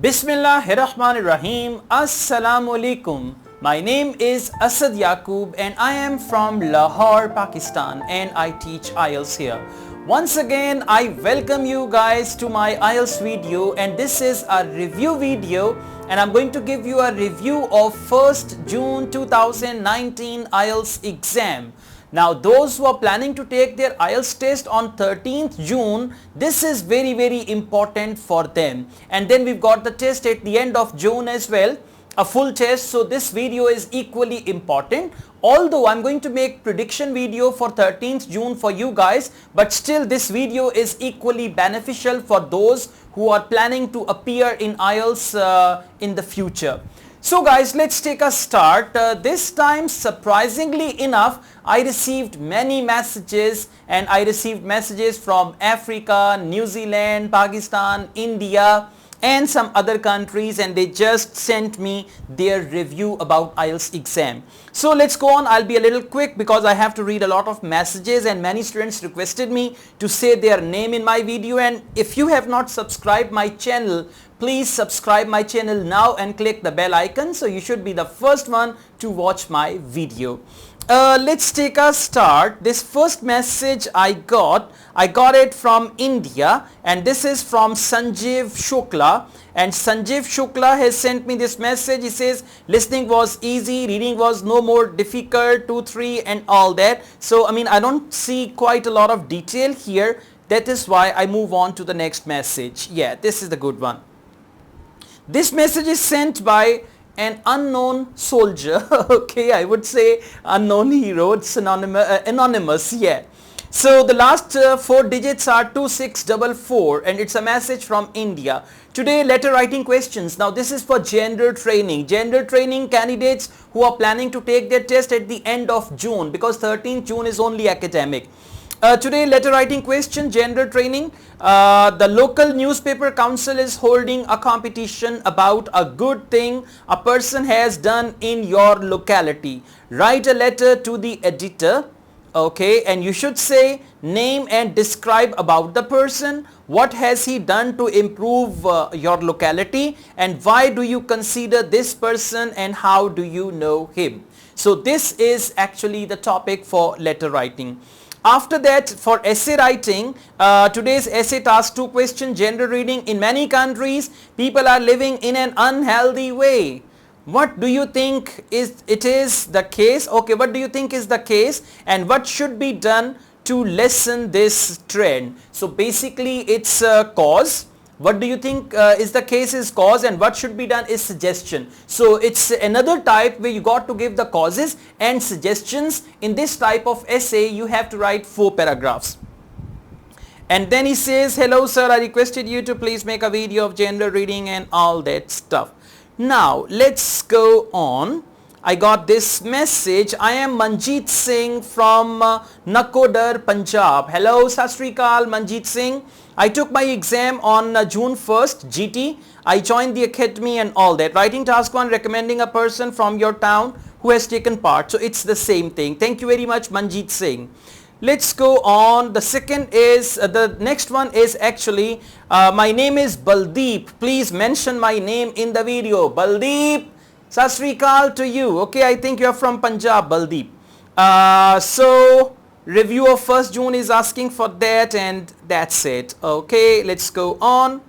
Bismillahirrahmanirrahim. Assalamu alaikum. My name is Asad Yaqub and I am from Lahore, Pakistan, and I teach Ielts here. Once again, I welcome you guys to my Ielts video, and this is a review video, and I'm going to give you a review of 1st June 2019 Ielts exam. Now those who are planning to take their Ielts test on 13th June, this is very important for them. And then we've got the test at the end of June as well, a full test. So this video is equally important. Although I'm going to make prediction video for 13th June for you guys, but still this video is equally beneficial for those who are planning to appear in Ielts in the future. So guys, let's take a start. This time, surprisingly enough, I received many messages, and I received messages from Africa, New Zealand, Pakistan, India and some other countries, and they just sent me their review about Ielts exam. So let's go on. I'll be a little quick because I have to read a lot of messages, and many students requested me to say their name in my video. And if you have not subscribed my channel, please subscribe my channel now and click the bell icon, so you should be the first one to watch my video. Let's take a start. This first message I got it from India, and this is from Sanjeev Shukla, and Sanjeev Shukla has sent me this message. He says listening was easy, reading was no more difficult, 2, 3 and all that. So I don't see quite a lot of detail here. That is why I move on to the next message. Yeah, this is the good one. This message is sent by an unknown soldier. Okay, I would say unknown hero. It's anonymous. Yeah. So the last 4 digits are 2644, and it's a message from India. Today, letter writing questions. Now this is for gender training. Gender training candidates who are planning to take their test at the end of June, because 13th June is only academic. Today, letter writing question, gender training. The local newspaper council is holding a competition about a good thing a person has done in your locality. Write a letter to the editor, okay, and you should say name and describe about the person. What has he done to improve your locality, and why do you consider this person, and how do you know him? So this is actually the topic for letter writing. After that, for essay writing, today's essay task 2 question, gender reading. In many countries, people are living in an unhealthy way. What do you think is the case? Okay, what do you think is the case, and what should be done to lessen this trend? So basically it's a cause. What do you think is the case is cause, and what should be done is suggestion. So it's another type where you got to give the causes and suggestions. In this type of essay, you have to write 4 paragraphs. And then he says, hello sir, I requested you to please make a video of gender reading and all that stuff. Now let's go on. I got this message. I am Manjeet Singh from Nakodar, Punjab. Hello, Sat Sri Akal, Manjeet Singh. I took my exam on June 1st, GT. I joined the academy and all that. Writing task 1, recommending a person from your town who has taken part. So it's the same thing. Thank you very much, Manjeet Singh. Let's go on. The second is, the next one is actually, my name is Baldeep. Please mention my name in the video. Baldeep. Sat Sri Akal to you. Okay, I think you are from Punjab, Baldeep. So review of 1st June is asking for that, and that's it. Okay, let's go on.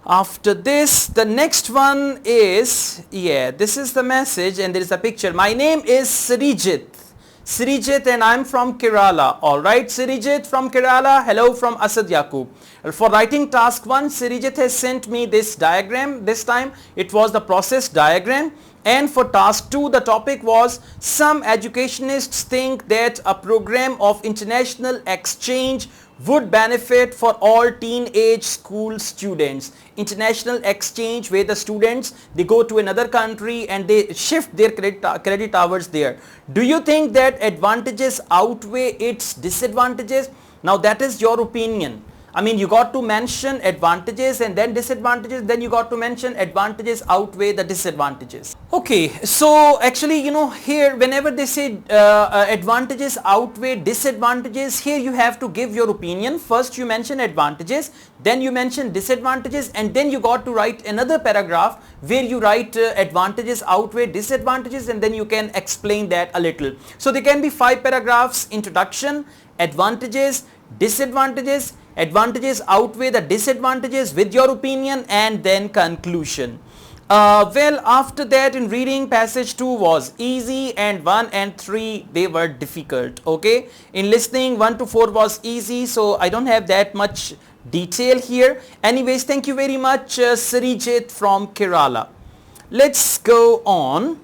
After this, the next one is, yeah, this is the message, and there is a picture. My name is Srijit, and I'm from Kerala. Alright, Srijit from Kerala. Hello from Asad Yaqub. For writing task 1, Srijit has sent me this diagram. This time it was the process diagram. And for task 2, the topic was, some educationists think that a program of international exchange would benefit for all teenage school students. International exchange, where the students, they go to another country and they shift their credit hours there. Do you think that advantages outweigh its disadvantages? Now that is your opinion. I mean, you got to mention advantages and then disadvantages, then you got to mention advantages outweigh the disadvantages. Okay, so actually, you know, here whenever they say advantages outweigh disadvantages, here you have to give your opinion. First you mention advantages, then you mention disadvantages, and then you got to write another paragraph where you write advantages outweigh disadvantages, and then you can explain that a little. So there can be 5 paragraphs: introduction, advantages, disadvantages, advantages outweigh the disadvantages with your opinion, and then conclusion. Well, after that, in reading, passage 2 was easy and 1 and 3 they were difficult. Okay, in listening 1 to 4 was easy, so I don't have that much detail here. Anyways, thank you very much, Sarijit from Kerala. Let's go on.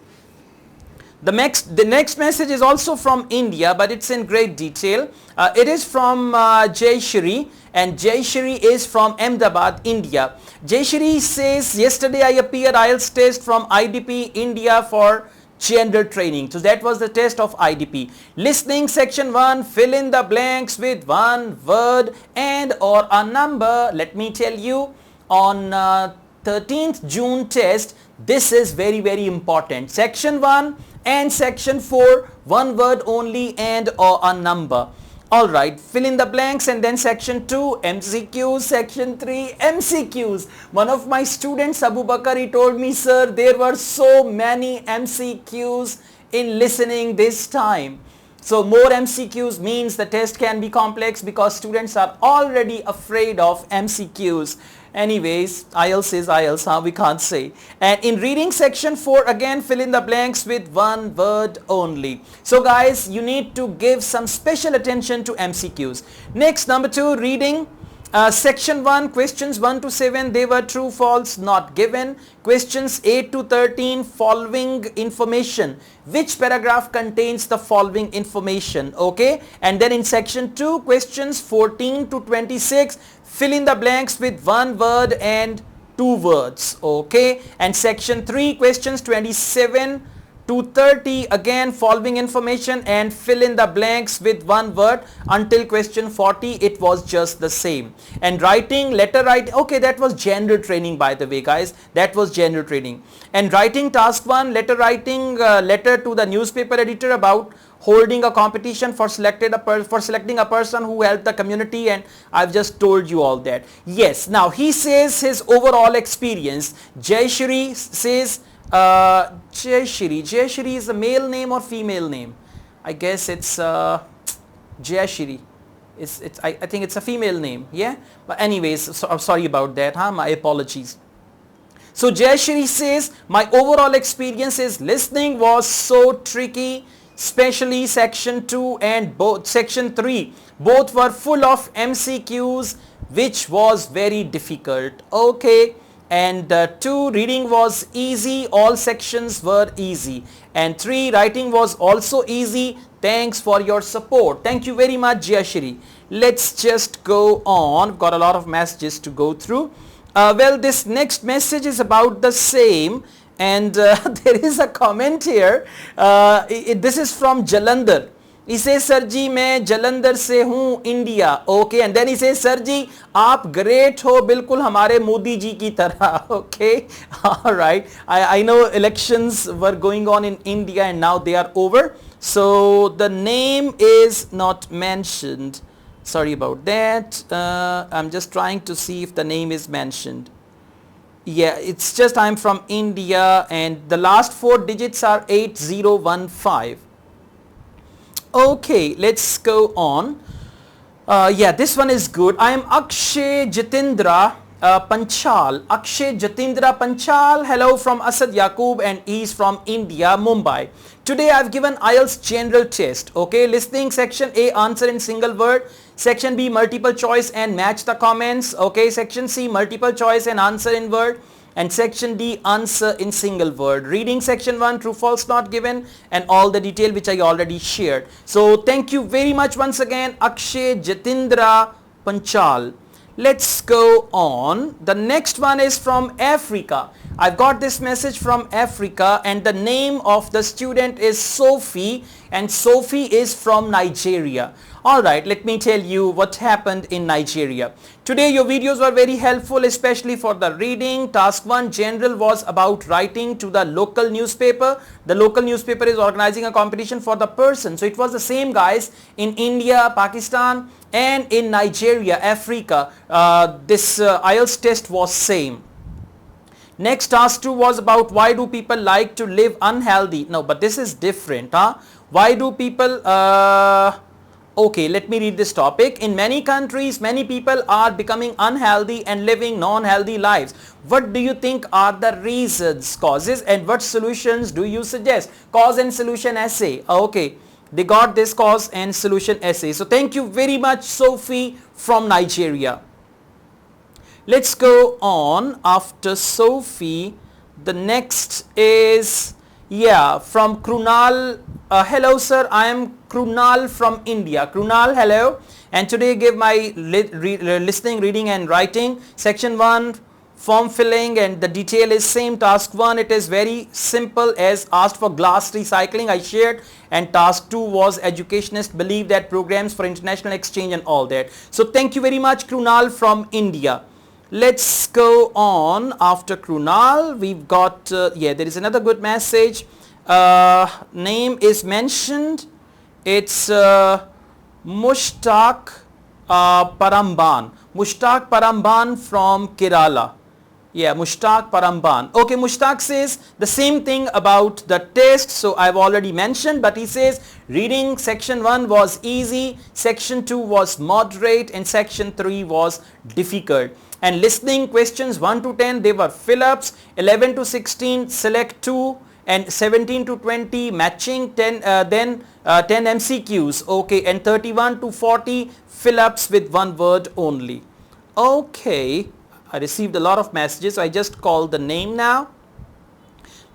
The next message is also from India, but it's in great detail. It is from Jayshri, and Jayshri is from Ahmedabad, India. Jayshri says, yesterday I appeared IELTS test from IDP India for gender training. So that was the test of IDP. Listening section 1, fill in the blanks with one word and or a number. Let me tell you, on 13th June test, this is very, very important. Section 1 and section 4, one word only and or a number. Alright, fill in the blanks, and then section 2 MCQs, section 3 MCQs. One of my students, Abu Bakar, he told me, sir, there were so many MCQs in listening this time. So more MCQs means the test can be complex because students are already afraid of MCQs. Anyways, IELTS is IELTS, huh? We can't say. And in reading section 4, again fill in the blanks with one word only. So guys, you need to give some special attention to MCQs. Next, number 2, reading. Section 1, questions 1 to 7, they were true, false, not given. Questions 8 to 13, following information. Which paragraph contains the following information? Okay. And then in section 2, questions 14 to 26, fill in the blanks with one word and two words. Okay. And section 3, questions 27 to 30, again following information and fill in the blanks with one word. Until question 40 it was just the same. And writing, letter writing, okay, that was general training, by the way guys, that was general training. And writing task 1, letter writing, letter to the newspaper editor about holding a competition for selecting a person who helped the community, and I've just told you all that. Yes, now he says his overall experience. Jayshri says, Jayshri is a male name or female name? I guess it's Jayshri. I think it's a female name, yeah? But anyways, so, sorry about that, huh? My apologies. So Jayshri says, my overall experience is listening was so tricky, especially section 2 and section 3. Both were full of MCQs, which was very difficult. Okay. And 2, reading was easy, all sections were easy. And 3, writing was also easy. Thanks for your support. Thank you very much, Jayashri. Let's just go on. We've got a lot of messages to go through. Well, this next message is about the same, and there is a comment here. This is from Jalandhar. He says, sir ji मैं जलंधर से हूँ India. Okay, and then he says, sir ji आप great हो, बिल्कुल हमारे मोदी जी की तरह. Okay, all right. I know elections were going on in India and now they are over. So the name is not mentioned. Sorry about that. I'm just trying to see if the name is mentioned. Yeah, it's just I'm from India and the last 4 digits are 8015. Okay, let's go on. Yeah, this one is good. I am Akshay Jatindra Panchal. Akshay Jatindra Panchal. Hello from Asad Yaqub, and he's from India, Mumbai. Today I've given IELTS general test. Okay, listening section A, answer in single word. Section B, multiple choice and match the comments. Okay, section C, multiple choice and answer in word. And section D, answer in single word. Reading section 1, true false not given, and all the detail which I already shared. So thank you very much once again, Akshay Jatindra Panchal. Let's go on. The next one is from Africa. I've got this message from Africa, and the name of the student is Sophie, and Sophie is from Nigeria. Alright, let me tell you what happened in Nigeria. Today your videos were very helpful, especially for the reading. Task 1 general was about writing to the local newspaper. The local newspaper is organizing a competition for the person. So it was the same guys in India, Pakistan and in Nigeria, Africa. This Ielts test was same. Next, task 2 was about why do people like to live unhealthy. No, but this is different. Why do people... Okay, let me read this topic. In many countries, many people are becoming unhealthy and living non-healthy lives. What do you think are the reasons, causes, and what solutions do you suggest? Cause and solution essay. Okay, they got this cause and solution essay. So thank you very much, Sophie from Nigeria. Let's go on after Sophie. The next is, yeah, from Krunal. Hello sir, I am Krunal from India. Krunal, hello. And today give my listening, reading and writing. Section 1, form filling, and the detail is same. Task 1, it is very simple as asked for glass recycling, I shared. And task 2 was educationists believe that programs for international exchange and all that. So thank you very much, Krunal from India. Let's go on after Krunal. We've got, yeah, there is another good message. Name is mentioned. It's Mushtaq Paramban. Mushtaq Paramban from Kerala. Yeah, Mushtaq Paramban. Okay, Mushtaq says the same thing about the test. So I've already mentioned, but he says reading section 1 was easy, section 2 was moderate, and section 3 was difficult. And listening questions 1 to 10, they were fill-ups, 11 to 16 select 2, and 17 to 20 matching, 10 MCQs, okay, and 31 to 40 fill-ups with one word only. Okay, I received a lot of messages, so I just called the name now.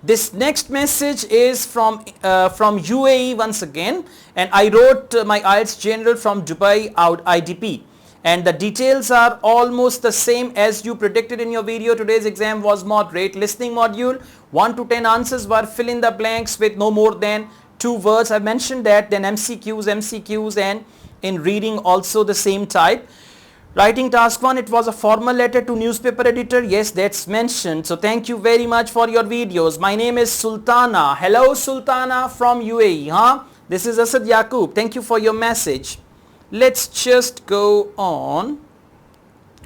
This next message is from UAE once again, and I wrote my IELTS general from Dubai out IDP. And the details are almost the same as you predicted in your video. Today's exam was moderate. Listening module, 1 to 10 answers were fill in the blanks with no more than 2 words. I mentioned that. Then MCQs, and in reading also the same type. Writing task 1, it was a formal letter to newspaper editor. Yes, that's mentioned. So thank you very much for your videos. My name is Sultana. Hello Sultana from UAE. This is Asad Yaqub. Thank you for your message. Let's just go on.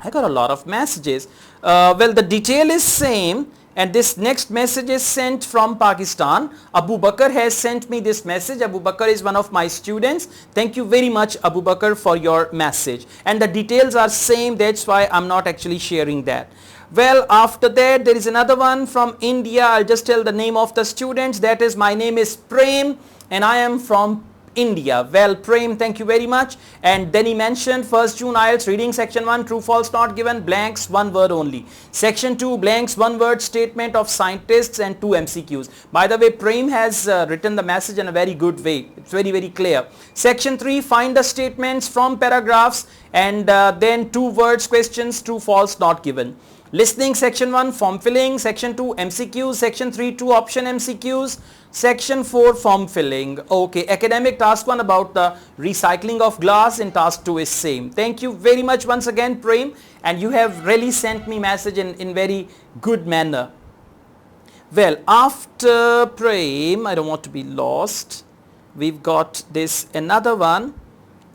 I got a lot of messages. Well, the detail is same, and this next message is sent from Pakistan. Abu Bakr has sent me this message. Abu Bakr is one of my students. Thank you very much, Abu Bakr, for your message. And the details are same, that's why I'm not actually sharing that. Well, after that, there is another one from India. I'll just tell the name of the students. That is, my name is Prem, and I am from India. Well, Prem, thank you very much. And then he mentioned 1st June IELTS reading section 1, true false not given, blanks 1 word only. Section 2, blanks 1 word statement of scientists and 2 MCQs. By the way, Prem has written the message in a very good way. It's very, very clear. Section 3, find the statements from paragraphs, and then 2 words questions, true false not given. Listening section 1, form filling, section 2 MCQs, section 3 2 option MCQs, section 4 form filling. Okay, academic task 1 about the recycling of glass, and task 2 is same. Thank you very much once again, Prem, and you have really sent me message in very good manner. Well, after Prem, I don't want to be lost. We've got this another one,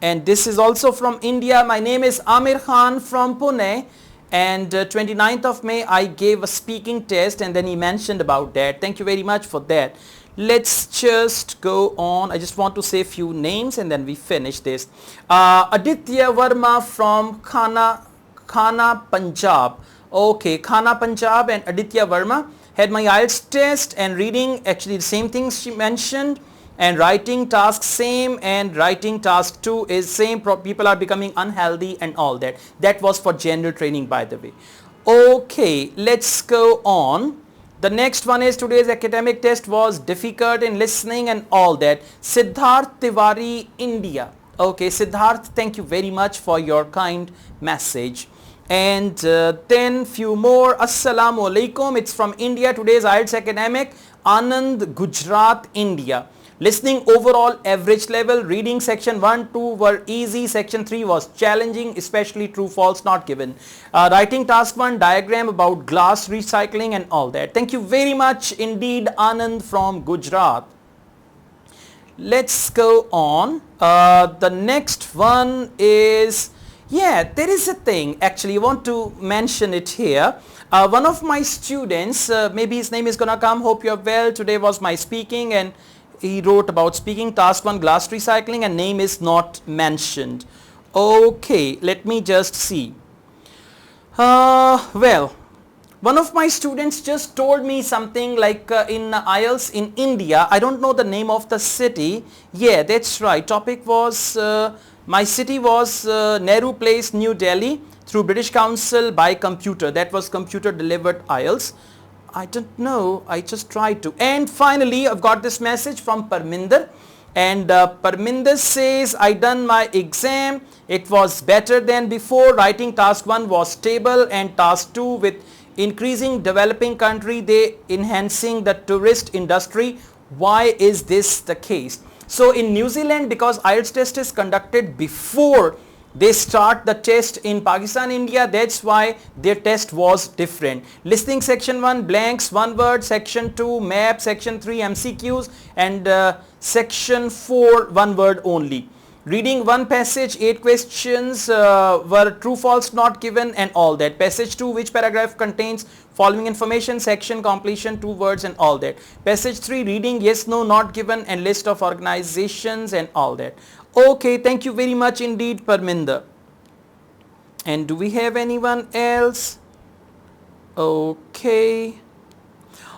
and this is also from India. My name is Amir Khan from Pune. And 29th of May I gave a speaking test, and then he mentioned about that. Thank you very much for that. Let's just go on. I just want to say a few names and then we finish this. Aditya Verma from Khana Punjab. Okay, Khana Punjab and Aditya Verma had my IELTS test, and reading actually the same things she mentioned. And writing task same, and writing task 2 is same. People are becoming unhealthy and all that. That was for general training, by the way. Okay, let's go on. The next one is today's academic test was difficult in listening and all that. Siddharth Tiwari, India. Okay, Siddharth, thank you very much for your kind message. And then few more. Assalamu alaikum. It's from India. Today's IELTS academic, Anand, Gujarat, India. Listening overall average level. Reading section 1, 2 were easy. Section 3 was challenging, especially true false not given. Writing task 1, diagram about glass recycling and all that. Thank you very much indeed, Anand from Gujarat. Let's go on. The next one is, yeah, there is a thing actually I want to mention it here. One of my students, maybe his name is gonna come, hope you're well. Today was my speaking and he wrote about speaking task 1 glass recycling and name is not mentioned. Okay, let me just see. Well, one of my students just told me something like in Ielts in India. I don't know the name of the city. Yeah, that's right. Topic was, my city was Nehru Place, New Delhi, through British Council by computer. That was computer delivered Ielts. I don't know. I just tried to. And finally, I've got this message from Parminder. And Parminder says, I done my exam. It was better than before. Writing task 1 was stable and task 2 with increasing developing country, they enhancing the tourist industry. Why is this the case? So in New Zealand, because IELTS test is conducted before they start the test in Pakistan, India, that's why their test was different. Listening section 1 blanks, 1 word, section 2 map, section 3 MCQs and section 4 1 word only. Reading 1 passage, 8 questions were true false not given and all that. Passage 2, which paragraph contains following information, section completion, 2 words and all that. Passage 3, reading yes no not given and list of organizations and all that. Okay, thank you very much indeed, Parminder. And do we have anyone else? Okay.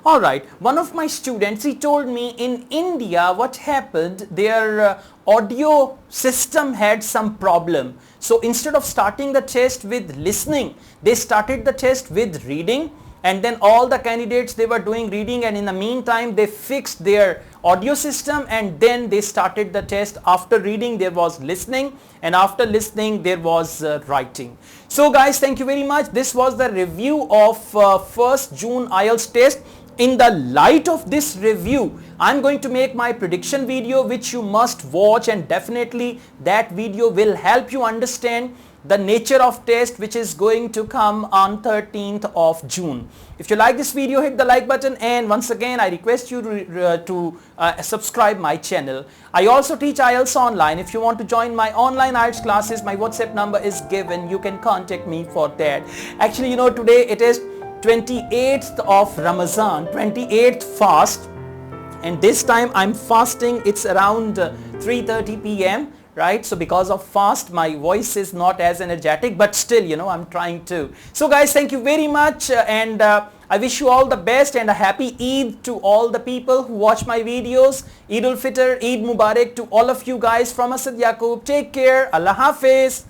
Alright, one of my students, he told me in India what happened, their audio system had some problem. So instead of starting the test with listening, they started the test with reading, and then all the candidates, they were doing reading, and in the meantime they fixed their audio system and then they started the test. After reading there was listening and after listening there was writing. So guys, thank you very much. This was the review of 1st June IELTS test. In the light of this review, I'm going to make my prediction video which you must watch, and definitely that video will help you understand the nature of test which is going to come on 13th of June. If you like this video, hit the like button, and once again I request you to subscribe my channel. I also teach IELTS online. If you want to join my online IELTS classes, my WhatsApp number is given. You can contact me for that. Actually, you know, today it is 28th of Ramazan, 28th fast, and this time I'm fasting. It's around 3:30 p.m. right? So because of fast, my voice is not as energetic, but still, you know, I'm trying to. So guys, thank you very much, and I wish you all the best and a happy Eid to all the people who watch my videos. Eid ul Fitr, Eid Mubarak to all of you guys from Asad Yaqub. Take care. Allah Hafiz.